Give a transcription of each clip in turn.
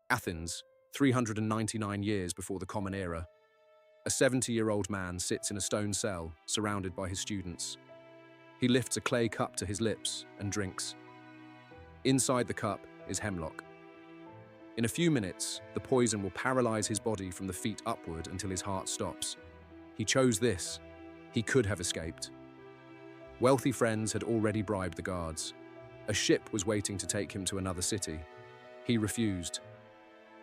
Athens, 399 years before the Common Era. A 70-year-old man sits in a stone cell, surrounded by his students. He lifts a clay cup to his lips and drinks. Inside the cup is hemlock. In a few minutes, the poison will paralyze his body from the feet upward until his heart stops. He chose this. He could have escaped. Wealthy friends had already bribed the guards. A ship was waiting to take him to another city. He refused.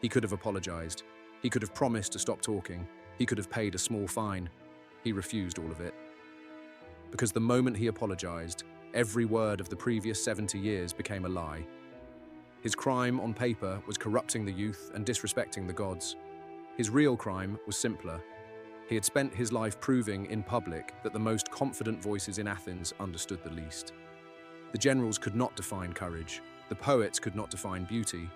He could have apologized. He could have promised to stop talking. He could have paid a small fine. He refused all of it. Because the moment he apologized, every word of the previous 70 years became a lie. His crime on paper was corrupting the youth and disrespecting the gods. His real crime was simpler. He had spent his life proving in public that the most confident voices in Athens understood the least. The generals could not define courage. The poets could not define beauty.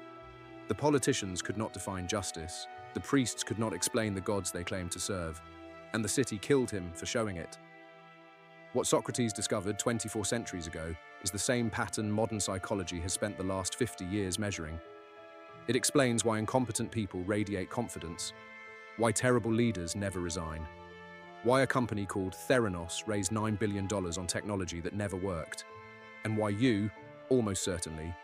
The politicians could not define justice. The priests could not explain the gods they claimed to serve. And the city killed him for showing it. What Socrates discovered 24 centuries ago is the same pattern modern psychology has spent the last 50 years measuring. It explains why incompetent people radiate confidence, why terrible leaders never resign, why a company called Theranos raised $9 billion on technology that never worked, and why you, almost certainly,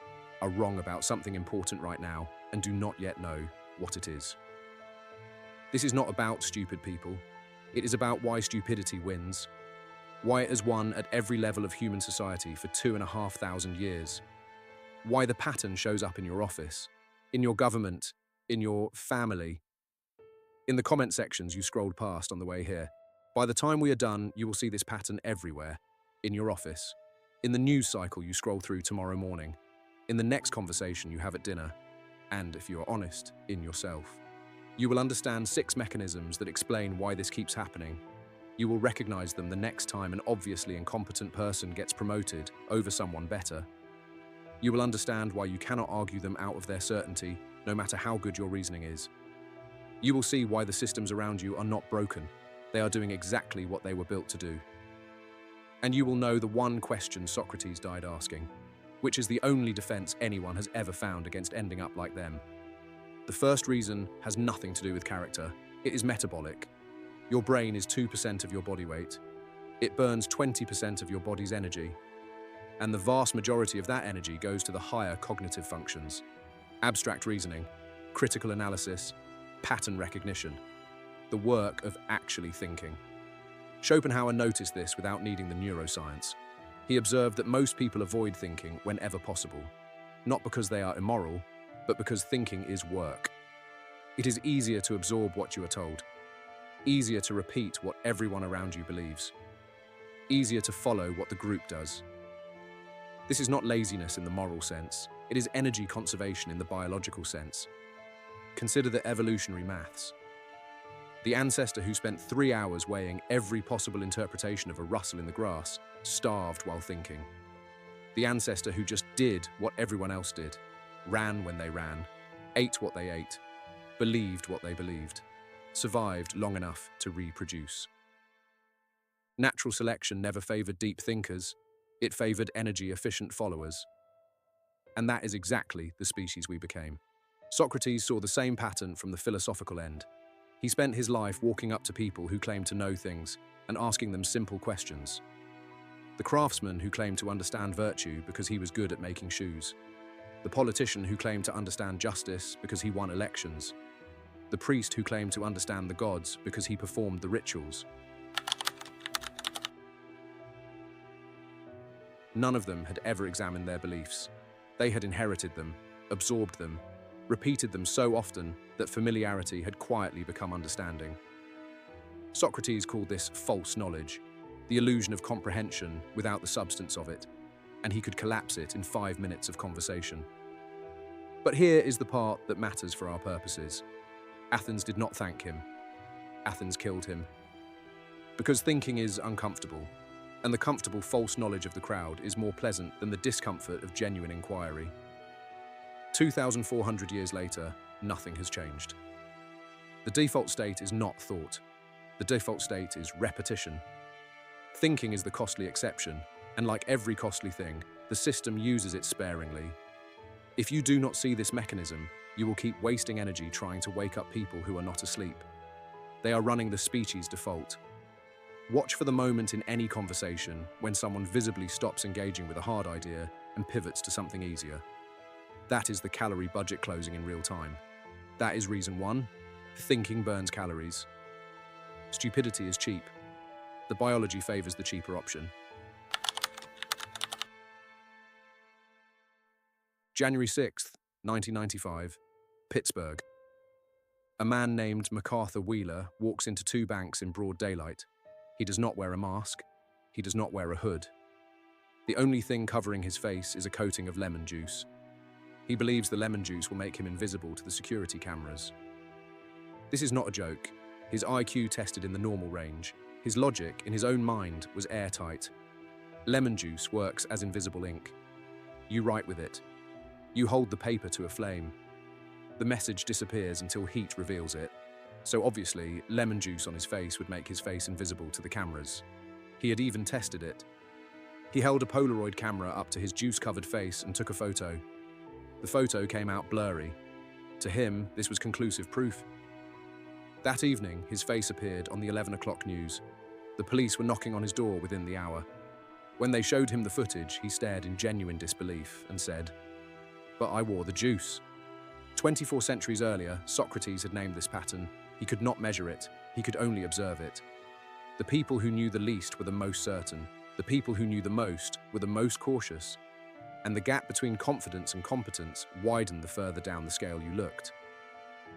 are wrong about something important right now and do not yet know what it is. This is not about stupid people. It is about why stupidity wins, why it has won at every level of human society for 2,500 years, why the pattern shows up in your office, in your government, in your family. In the comment sections you scrolled past on the way here, by the time we are done, you will see this pattern everywhere, in your office, in the news cycle you scroll through tomorrow morning, in the next conversation you have at dinner, and, if you are honest, in yourself. You will understand 6 mechanisms that explain why this keeps happening. You will recognize them the next time an obviously incompetent person gets promoted over someone better. You will understand why you cannot argue them out of their certainty, no matter how good your reasoning is. You will see why the systems around you are not broken. They are doing exactly what they were built to do. And you will know the one question Socrates died asking, which is the only defense anyone has ever found against ending up like them. The first reason has nothing to do with character. It is metabolic. Your brain is 2% of your body weight. It burns 20% of your body's energy. And the vast majority of that energy goes to the higher cognitive functions: abstract reasoning, critical analysis, pattern recognition, the work of actually thinking. Schopenhauer noticed this without needing the neuroscience. He observed that most people avoid thinking whenever possible, not because they are immoral, but because thinking is work. It is easier to absorb what you are told, easier to repeat what everyone around you believes, easier to follow what the group does. This is not laziness in the moral sense, it is energy conservation in the biological sense. Consider the evolutionary maths. The ancestor who spent 3 hours weighing every possible interpretation of a rustle in the grass starved while thinking. The ancestor who just did what everyone else did, ran when they ran, ate what they ate, believed what they believed, survived long enough to reproduce. Natural selection never favored deep thinkers, it favored energy-efficient followers. And that is exactly the species we became. Socrates saw the same pattern from the philosophical end. He spent his life walking up to people who claimed to know things and asking them simple questions. The craftsman who claimed to understand virtue because he was good at making shoes. The politician who claimed to understand justice because he won elections. The priest who claimed to understand the gods because he performed the rituals. None of them had ever examined their beliefs. They had inherited them, absorbed them, repeated them so often that familiarity had quietly become understanding. Socrates called this false knowledge, the illusion of comprehension without the substance of it, and he could collapse it in 5 minutes of conversation. But here is the part that matters for our purposes. Athens did not thank him. Athens killed him. Because thinking is uncomfortable, and the comfortable false knowledge of the crowd is more pleasant than the discomfort of genuine inquiry. 2,400 years later, nothing has changed. The default state is not thought. The default state is repetition. Thinking is the costly exception, and like every costly thing, the system uses it sparingly. If you do not see this mechanism, you will keep wasting energy trying to wake up people who are not asleep. They are running the species default. Watch for the moment in any conversation when someone visibly stops engaging with a hard idea and pivots to something easier. That is the calorie budget closing in real time. That is reason 1. Thinking burns calories. Stupidity is cheap. The biology favors the cheaper option. January 6th, 1995, Pittsburgh. A man named MacArthur Wheeler walks into 2 banks in broad daylight. He does not wear a mask. He does not wear a hood. The only thing covering his face is a coating of lemon juice. He believes the lemon juice will make him invisible to the security cameras. This is not a joke. His IQ tested in the normal range. His logic, in his own mind, was airtight. Lemon juice works as invisible ink. You write with it. You hold the paper to a flame. The message disappears until heat reveals it. So obviously, lemon juice on his face would make his face invisible to the cameras. He had even tested it. He held a Polaroid camera up to his juice-covered face and took a photo. The photo came out blurry. To him, this was conclusive proof. That evening, his face appeared on the 11 o'clock news. The police were knocking on his door within the hour. When they showed him the footage, he stared in genuine disbelief and said, "But I wore the juice." 24 centuries earlier, Socrates had named this pattern. He could not measure it, he could only observe it. The people who knew the least were the most certain. The people who knew the most were the most cautious. And the gap between confidence and competence widened the further down the scale you looked.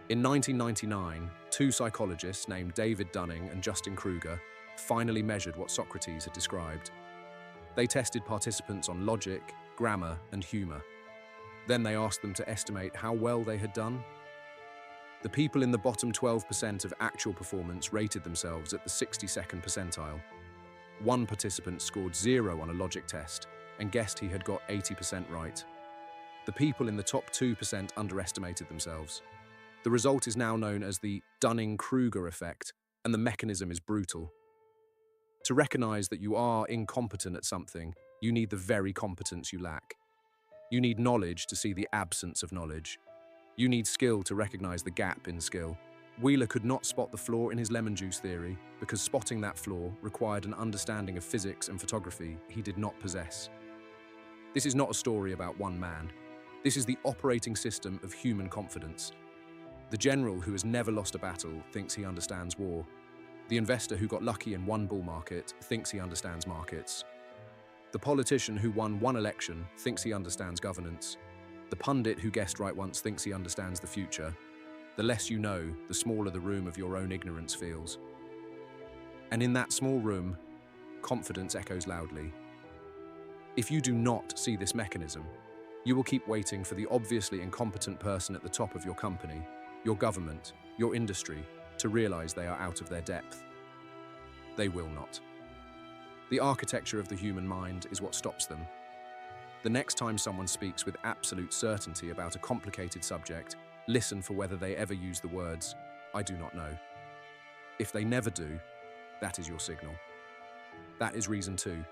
In 1999, 2 psychologists named David Dunning and Dunning-Kruger finally measured what Socrates had described. They tested participants on logic, grammar, and humor. Then they asked them to estimate how well they had done. The people in the bottom 12% of actual performance rated themselves at the 62nd percentile. One participant scored 0 on a logic test and guessed he had got 80% right. The people in the top 2% underestimated themselves. The result is now known as the Dunning-Kruger effect, and the mechanism is brutal. To recognize that you are incompetent at something, you need the very competence you lack. You need knowledge to see the absence of knowledge. You need skill to recognize the gap in skill. Wheeler could not spot the flaw in his lemon juice theory because spotting that flaw required an understanding of physics and photography he did not possess. This is not a story about one man. This is the operating system of human confidence. The general who has never lost a battle thinks he understands war. The investor who got lucky in one bull market thinks he understands markets. The politician who won one election thinks he understands governance. The pundit who guessed right once thinks he understands the future. The less you know, the smaller the room of your own ignorance feels. And in that small room, confidence echoes loudly. If you do not see this mechanism, you will keep waiting for the obviously incompetent person at the top of your company, your government, your industry, to realize they are out of their depth. They will not. The architecture of the human mind is what stops them. The next time someone speaks with absolute certainty about a complicated subject, listen for whether they ever use the words, "I do not know." If they never do, that is your signal. That is reason 2.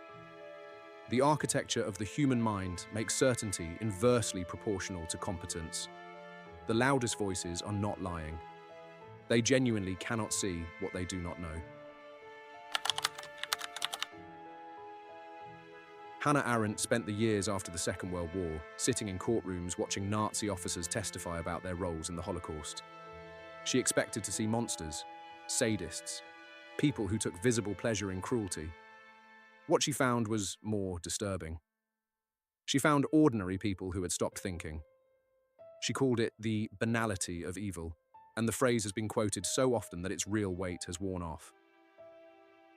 The architecture of the human mind makes certainty inversely proportional to competence. The loudest voices are not lying. They genuinely cannot see what they do not know. Hannah Arendt spent the years after the Second World War sitting in courtrooms watching Nazi officers testify about their roles in the Holocaust. She expected to see monsters, sadists, people who took visible pleasure in cruelty. What she found was more disturbing. She found ordinary people who had stopped thinking. She called it the banality of evil, and the phrase has been quoted so often that its real weight has worn off.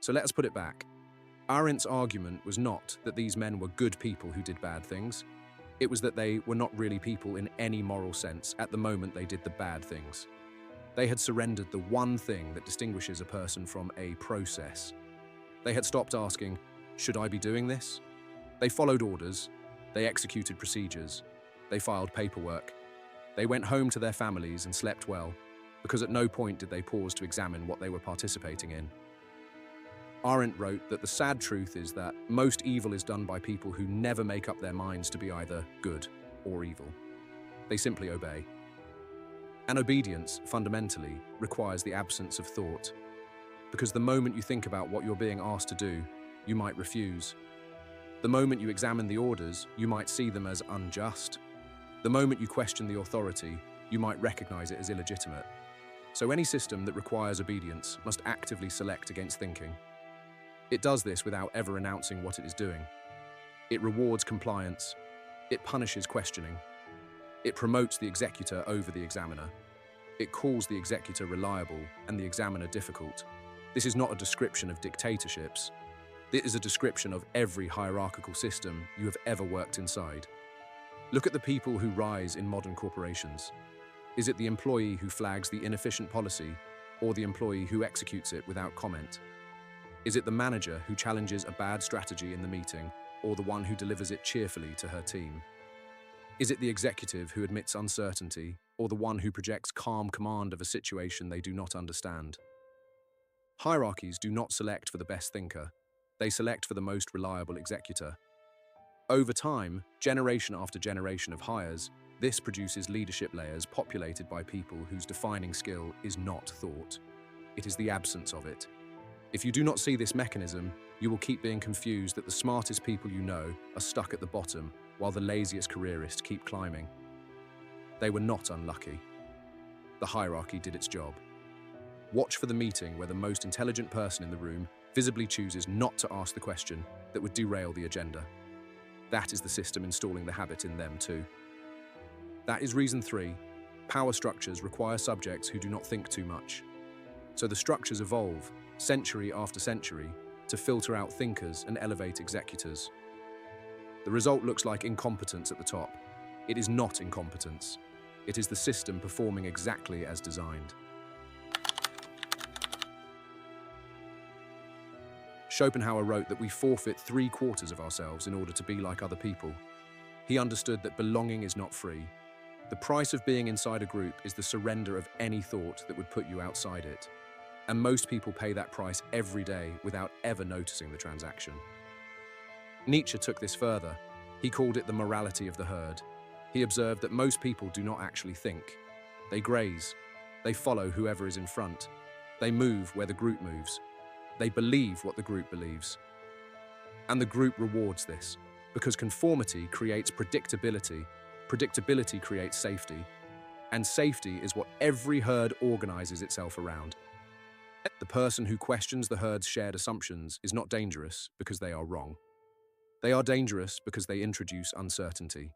So let us put it back. Arendt's argument was not that these men were good people who did bad things. It was that they were not really people in any moral sense at the moment they did the bad things. They had surrendered the one thing that distinguishes a person from a process. They had stopped asking, "Should I be doing this?" They followed orders. They executed procedures. They filed paperwork. They went home to their families and slept well, because at no point did they pause to examine what they were participating in. Arendt wrote that the sad truth is that most evil is done by people who never make up their minds to be either good or evil. They simply obey. And obedience, fundamentally, requires the absence of thought. Because the moment you think about what you're being asked to do, you might refuse. The moment you examine the orders, you might see them as unjust. The moment you question the authority, you might recognize it as illegitimate. So any system that requires obedience must actively select against thinking. It does this without ever announcing what it is doing. It rewards compliance. It punishes questioning. It promotes the executor over the examiner. It calls the executor reliable and the examiner difficult. This is not a description of dictatorships. It is a description of every hierarchical system you have ever worked inside. Look at the people who rise in modern corporations. Is it the employee who flags the inefficient policy, or the employee who executes it without comment? Is it the manager who challenges a bad strategy in the meeting, or the one who delivers it cheerfully to her team? Is it the executive who admits uncertainty, or the one who projects calm command of a situation they do not understand? Hierarchies do not select for the best thinker. They select for the most reliable executor. Over time, generation after generation of hires, this produces leadership layers populated by people whose defining skill is not thought. It is the absence of it. If you do not see this mechanism, you will keep being confused that the smartest people you know are stuck at the bottom, while the laziest careerists keep climbing. They were not unlucky. The hierarchy did its job. Watch for the meeting where the most intelligent person in the room visibly chooses not to ask the question that would derail the agenda. That is the system installing the habit in them too. That is reason 3. Power structures require subjects who do not think too much. So the structures evolve, century after century, to filter out thinkers and elevate executors. The result looks like incompetence at the top. It is not incompetence. It is the system performing exactly as designed. Schopenhauer wrote that we forfeit 3/4 of ourselves in order to be like other people. He understood that belonging is not free. The price of being inside a group is the surrender of any thought that would put you outside it. And most people pay that price every day without ever noticing the transaction. Nietzsche took this further. He called it the morality of the herd. He observed that most people do not actually think. They graze. They follow whoever is in front. They move where the group moves. They believe what the group believes. And the group rewards this, because conformity creates predictability. Predictability creates safety. And safety is what every herd organizes itself around. The person who questions the herd's shared assumptions is not dangerous because they are wrong. They are dangerous because they introduce uncertainty.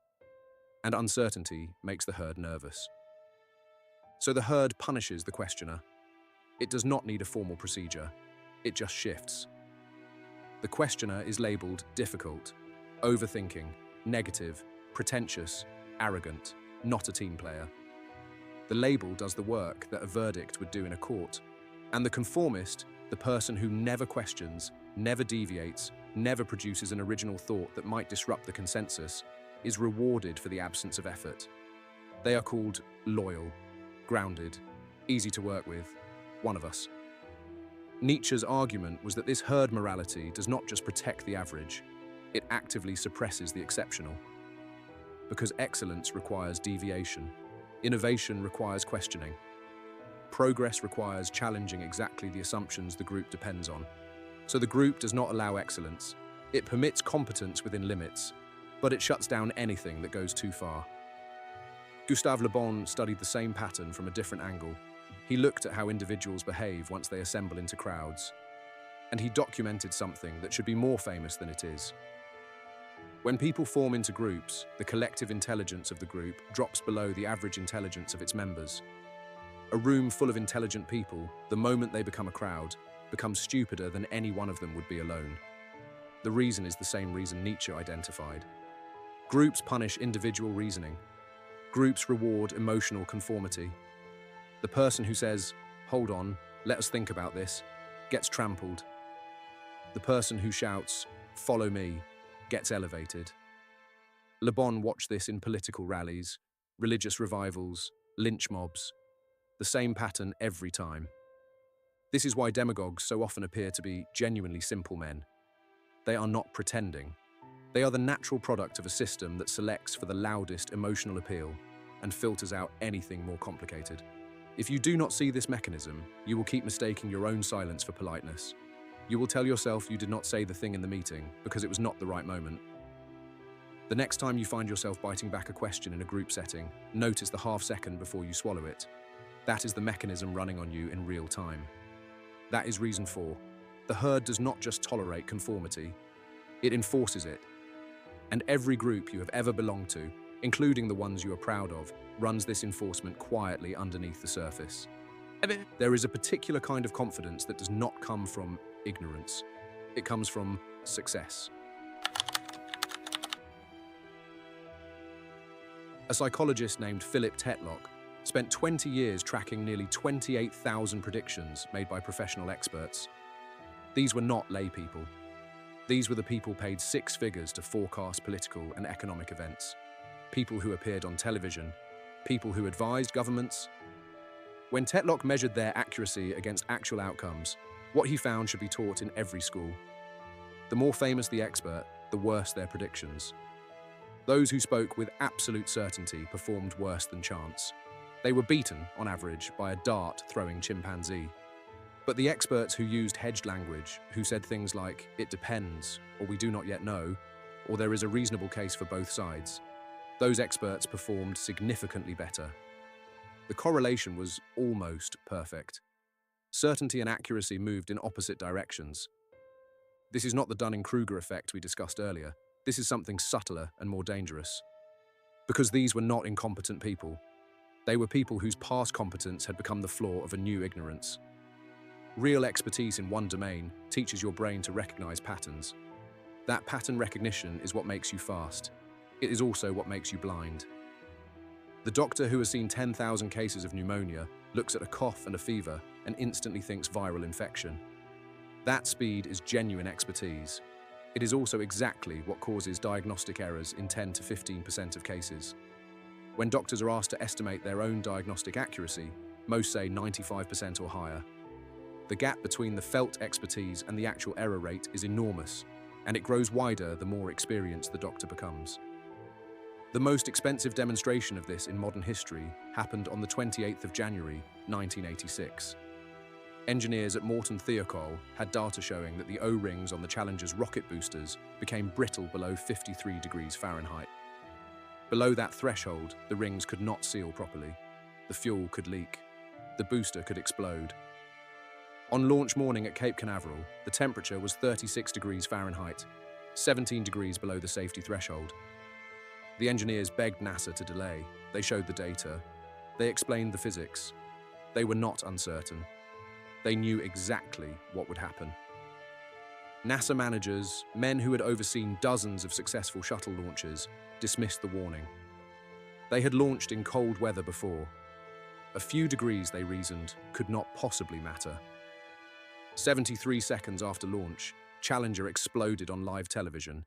And uncertainty makes the herd nervous. So the herd punishes the questioner. It does not need a formal procedure. It just shifts. The questioner is labeled difficult, overthinking, negative, pretentious, arrogant, not a team player. The label does the work that a verdict would do in a court. And the conformist, the person who never questions, never deviates, never produces an original thought that might disrupt the consensus, is rewarded for the absence of effort. They are called loyal, grounded, easy to work with, one of us. Nietzsche's argument was that this herd morality does not just protect the average, it actively suppresses the exceptional. Because excellence requires deviation, innovation requires questioning. Progress requires challenging exactly the assumptions the group depends on. So the group does not allow excellence. It permits competence within limits, but it shuts down anything that goes too far. Gustave Le Bon studied the same pattern from a different angle. He looked at how individuals behave once they assemble into crowds, and he documented something that should be more famous than it is. When people form into groups, the collective intelligence of the group drops below the average intelligence of its members. A room full of intelligent people, the moment they become a crowd, becomes stupider than any one of them would be alone. The reason is the same reason Nietzsche identified. Groups punish individual reasoning. Groups reward emotional conformity. The person who says, "Hold on, let us think about this," gets trampled. The person who shouts, "Follow me," gets elevated. Le Bon watched this in political rallies, religious revivals, lynch mobs. The same pattern every time. This is why demagogues so often appear to be genuinely simple men. They are not pretending. They are the natural product of a system that selects for the loudest emotional appeal, and filters out anything more complicated. If you do not see this mechanism, you will keep mistaking your own silence for politeness. You will tell yourself you did not say the thing in the meeting because it was not the right moment. The next time you find yourself biting back a question in a group setting, notice the half second before you swallow it. That is the mechanism running on you in real time. That is reason 4. The herd does not just tolerate conformity, it enforces it. And every group you have ever belonged to, including the ones you are proud of, runs this enforcement quietly underneath the surface. There is a particular kind of confidence that does not come from ignorance. It comes from success. A psychologist named Philip Tetlock spent 20 years tracking nearly 28,000 predictions made by professional experts. These were not lay people. These were the people paid 6 figures to forecast political and economic events. People who appeared on television, people who advised governments. When Tetlock measured their accuracy against actual outcomes, what he found should be taught in every school. The more famous the expert, the worse their predictions. Those who spoke with absolute certainty performed worse than chance. They were beaten, on average, by a dart-throwing chimpanzee. But the experts who used hedged language, who said things like, "it depends," or "we do not yet know," or "there is a reasonable case for both sides," those experts performed significantly better. The correlation was almost perfect. Certainty and accuracy moved in opposite directions. This is not the Dunning-Kruger effect we discussed earlier. This is something subtler and more dangerous. Because these were not incompetent people. They were people whose past competence had become the flaw of a new ignorance. Real expertise in one domain teaches your brain to recognize patterns. That pattern recognition is what makes you fast. It is also what makes you blind. The doctor who has seen 10,000 cases of pneumonia looks at a cough and a fever and instantly thinks viral infection. That speed is genuine expertise. It is also exactly what causes diagnostic errors in 10 to 15% of cases. When doctors are asked to estimate their own diagnostic accuracy, most say 95% or higher. The gap between the felt expertise and the actual error rate is enormous, and it grows wider the more experienced the doctor becomes. The most expensive demonstration of this in modern history happened on the 28th of January, 1986. Engineers at Morton Thiokol had data showing that the O-rings on the Challenger's rocket boosters became brittle below 53 degrees Fahrenheit. Below that threshold, the rings could not seal properly. The fuel could leak. The booster could explode. On launch morning at Cape Canaveral, the temperature was 36 degrees Fahrenheit, 17 degrees below the safety threshold. The engineers begged NASA to delay. They showed the data. They explained the physics. They were not uncertain. They knew exactly what would happen. NASA managers, men who had overseen dozens of successful shuttle launches, dismissed the warning. They had launched in cold weather before. A few degrees, they reasoned, could not possibly matter. 73 seconds after launch, Challenger exploded on live television.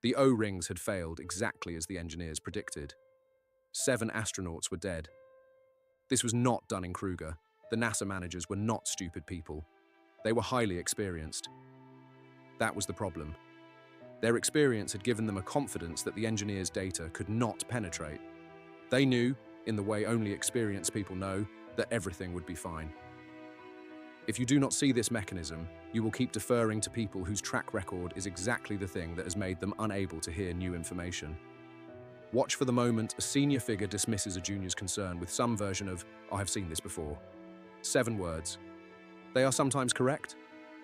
The O-rings had failed exactly as the engineers predicted. 7 astronauts were dead. This was not Dunning-Kruger. The NASA managers were not stupid people. They were highly experienced. That was the problem. Their experience had given them a confidence that the engineers' data could not penetrate. They knew, in the way only experienced people know, that everything would be fine. If you do not see this mechanism, you will keep deferring to people whose track record is exactly the thing that has made them unable to hear new information. Watch for the moment a senior figure dismisses a junior's concern with some version of, "I have seen this before." 7 words. They are sometimes correct.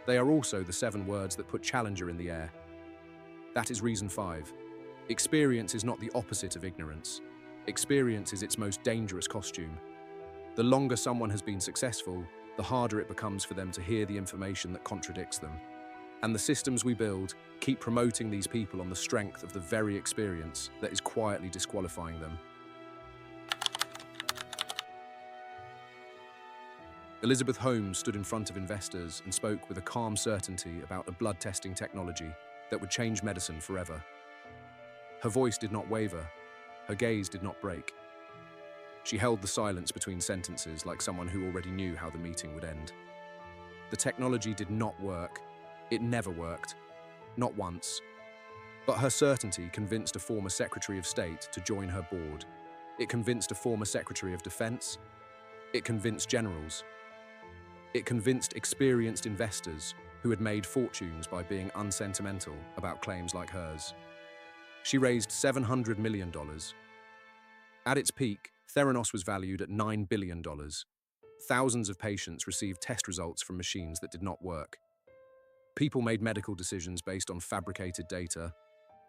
They are also the 7 words that put Challenger in the air. That is reason 5. Experience is not the opposite of ignorance. Experience is its most dangerous costume. The longer someone has been successful, the harder it becomes for them to hear the information that contradicts them. And the systems we build keep promoting these people on the strength of the very experience that is quietly disqualifying them. Elizabeth Holmes stood in front of investors and spoke with a calm certainty about a blood testing technology that would change medicine forever. Her voice did not waver. Her gaze did not break. She held the silence between sentences like someone who already knew how the meeting would end. The technology did not work. It never worked. Not once. But her certainty convinced a former Secretary of State to join her board. It convinced a former Secretary of Defense. It convinced generals. It convinced experienced investors who had made fortunes by being unsentimental about claims like hers. She raised $700 million. At its peak, Theranos was valued at $9 billion. Thousands of patients received test results from machines that did not work. People made medical decisions based on fabricated data.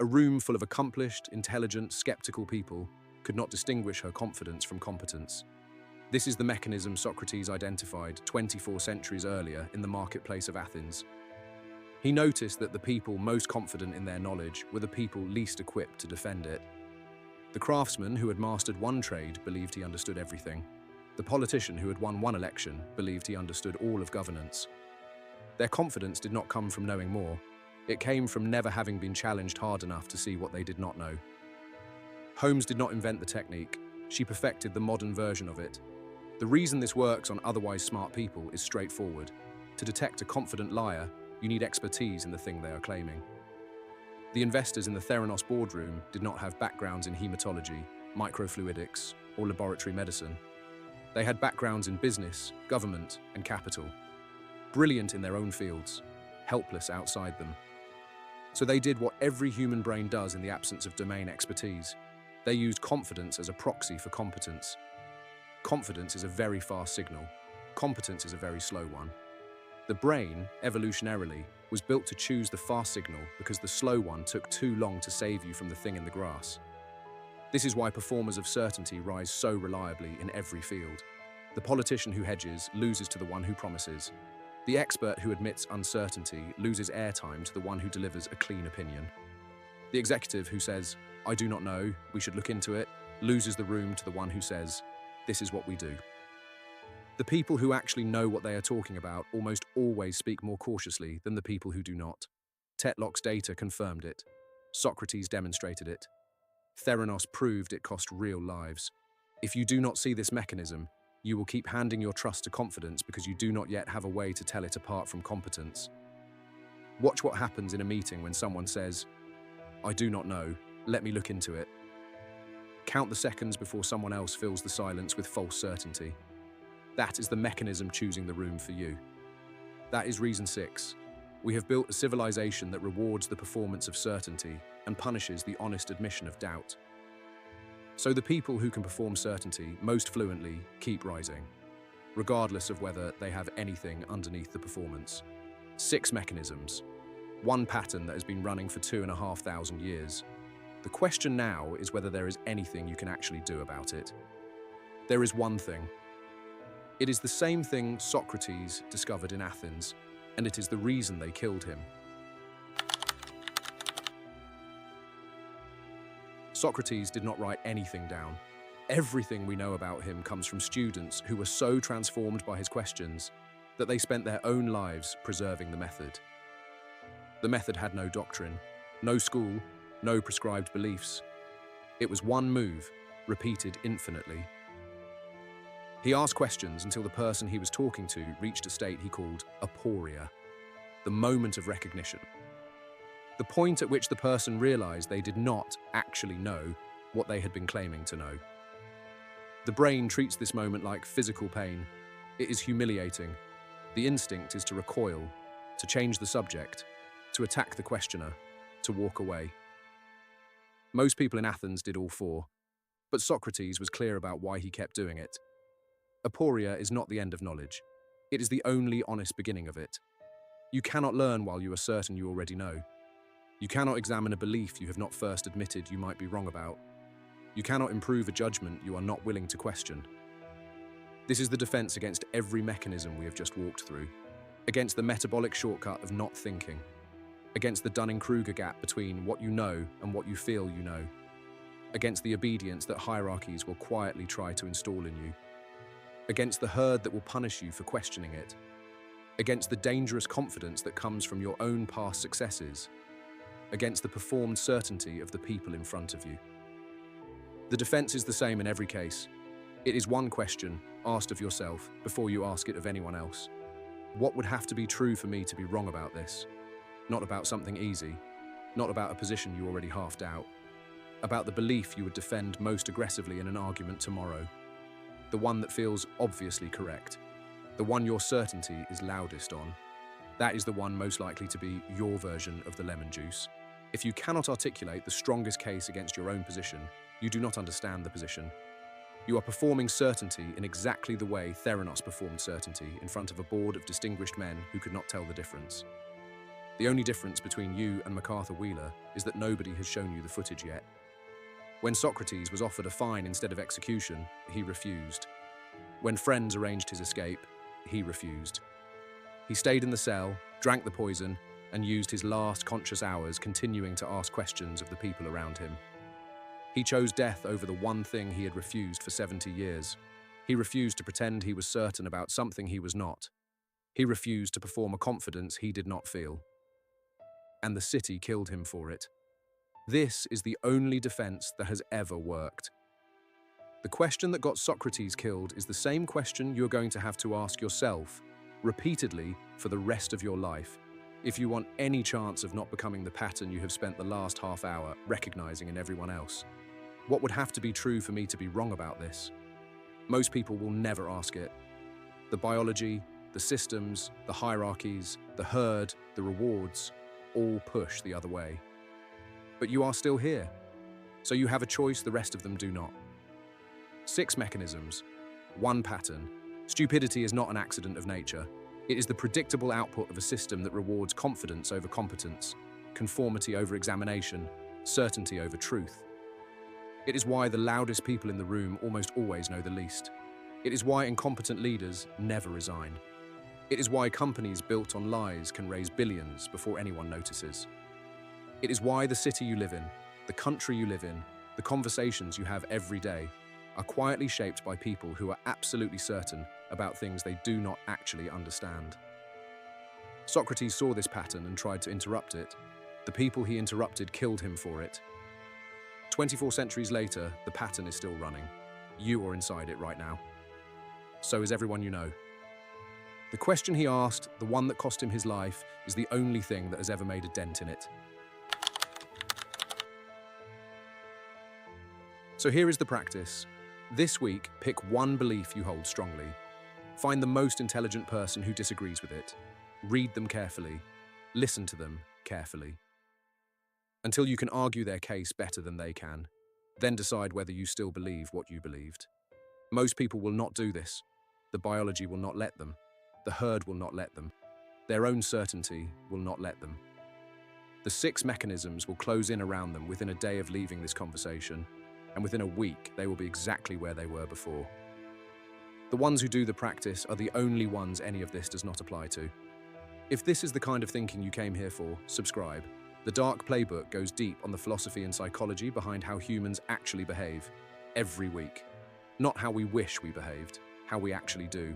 A room full of accomplished, intelligent, skeptical people could not distinguish her confidence from competence. This is the mechanism Socrates identified 24 centuries earlier in the marketplace of Athens. He noticed that the people most confident in their knowledge were the people least equipped to defend it. The craftsman who had mastered one trade believed he understood everything. The politician who had won one election believed he understood all of governance. Their confidence did not come from knowing more. It came from never having been challenged hard enough to see what they did not know. Holmes did not invent the technique. She perfected the modern version of it. The reason this works on otherwise smart people is straightforward. To detect a confident liar, you need expertise in the thing they are claiming. The investors in the Theranos boardroom did not have backgrounds in hematology, microfluidics, or laboratory medicine. They had backgrounds in business, government, and capital. Brilliant in their own fields, helpless outside them. So they did what every human brain does in the absence of domain expertise. They used confidence as a proxy for competence. Confidence is a very fast signal. Competence is a very slow one. The brain, evolutionarily, was built to choose the fast signal because the slow one took too long to save you from the thing in the grass. This is why performers of certainty rise so reliably in every field. The politician who hedges loses to the one who promises. The expert who admits uncertainty loses airtime to the one who delivers a clean opinion. The executive who says, "I do not know, we should look into it," loses the room to the one who says, "This is what we do." The people who actually know what they are talking about almost always speak more cautiously than the people who do not. Tetlock's data confirmed it. Socrates demonstrated it. Theranos proved it cost real lives. If you do not see this mechanism, you will keep handing your trust to confidence because you do not yet have a way to tell it apart from competence. Watch what happens in a meeting when someone says, "I do not know, let me look into it." Count the seconds before someone else fills the silence with false certainty. That is the mechanism choosing the room for you. That is reason 6. We have built a civilization that rewards the performance of certainty and punishes the honest admission of doubt. So the people who can perform certainty most fluently keep rising, regardless of whether they have anything underneath the performance. 6 mechanisms. One pattern that has been running for 2,500 years. The question now is whether there is anything you can actually do about it. There is one thing. It is the same thing Socrates discovered in Athens, and it is the reason they killed him. Socrates did not write anything down. Everything we know about him comes from students who were so transformed by his questions that they spent their own lives preserving the method. The method had no doctrine, no school, no prescribed beliefs. It was one move, repeated infinitely. He asked questions until the person he was talking to reached a state he called aporia, the moment of recognition. The point at which the person realized they did not actually know what they had been claiming to know. The brain treats this moment like physical pain. It is humiliating. The instinct is to recoil, to change the subject, to attack the questioner, to walk away. Most people in Athens did all 4, but Socrates was clear about why he kept doing it. Aporia is not the end of knowledge. It is the only honest beginning of it. You cannot learn while you are certain you already know. You cannot examine a belief you have not first admitted you might be wrong about. You cannot improve a judgment you are not willing to question. This is the defense against every mechanism we have just walked through, against the metabolic shortcut of not thinking, against the Dunning-Kruger gap between what you know and what you feel you know, against the obedience that hierarchies will quietly try to install in you, against the herd that will punish you for questioning it, against the dangerous confidence that comes from your own past successes, against the performed certainty of the people in front of you. The defense is the same in every case. It is one question, asked of yourself, before you ask it of anyone else. What would have to be true for me to be wrong about this? Not about something easy, not about a position you already half doubt. about the belief you would defend most aggressively in an argument tomorrow, the one that feels obviously correct, the one your certainty is loudest on. That is the one most likely to be your version of the lemon juice. If you cannot articulate the strongest case against your own position, you do not understand the position. You are performing certainty in exactly the way Theranos performed certainty in front of a board of distinguished men who could not tell the difference. The only difference between you and MacArthur Wheeler is that nobody has shown you the footage yet. When Socrates was offered a fine instead of execution, he refused. When friends arranged his escape, he refused. He stayed in the cell, drank the poison, and used his last conscious hours continuing to ask questions of the people around him. He chose death over the one thing he had refused for 70 years. He refused to pretend he was certain about something he was not. He refused to perform a confidence he did not feel. And the city killed him for it. This is the only defense that has ever worked. The question that got Socrates killed is the same question you're going to have to ask yourself, repeatedly, for the rest of your life, if you want any chance of not becoming the pattern you have spent the last half hour recognizing in everyone else. What would have to be true for me to be wrong about this? Most people will never ask it. The biology, the systems, the hierarchies, the herd, the rewards, all push the other way. But you are still here, so you have a choice the rest of them do not. 6 mechanisms, 1 pattern. Stupidity is not an accident of nature. It is the predictable output of a system that rewards confidence over competence, conformity over examination, certainty over truth. It is why the loudest people in the room almost always know the least. It is why incompetent leaders never resign. It is why companies built on lies can raise billions before anyone notices. It is why the city you live in, the country you live in, the conversations you have every day are quietly shaped by people who are absolutely certain about things they do not actually understand. Socrates saw this pattern and tried to interrupt it. The people he interrupted killed him for it. 24 centuries later, the pattern is still running. You are inside it right now. So is everyone you know. The question he asked, the one that cost him his life, is the only thing that has ever made a dent in it. So here is the practice. This week, pick one belief you hold strongly. Find the most intelligent person who disagrees with it. Read them carefully. Listen to them carefully. Until you can argue their case better than they can. Then decide whether you still believe what you believed. Most people will not do this. The biology will not let them. The herd will not let them. Their own certainty will not let them. The 6 mechanisms will close in around them within a day of leaving this conversation, and within a week they will be exactly where they were before. The ones who do the practice are the only ones any of this does not apply to. If this is the kind of thinking you came here for, subscribe. The Dark Playbook goes deep on the philosophy and psychology behind how humans actually behave, every week. Not how we wish we behaved, how we actually do.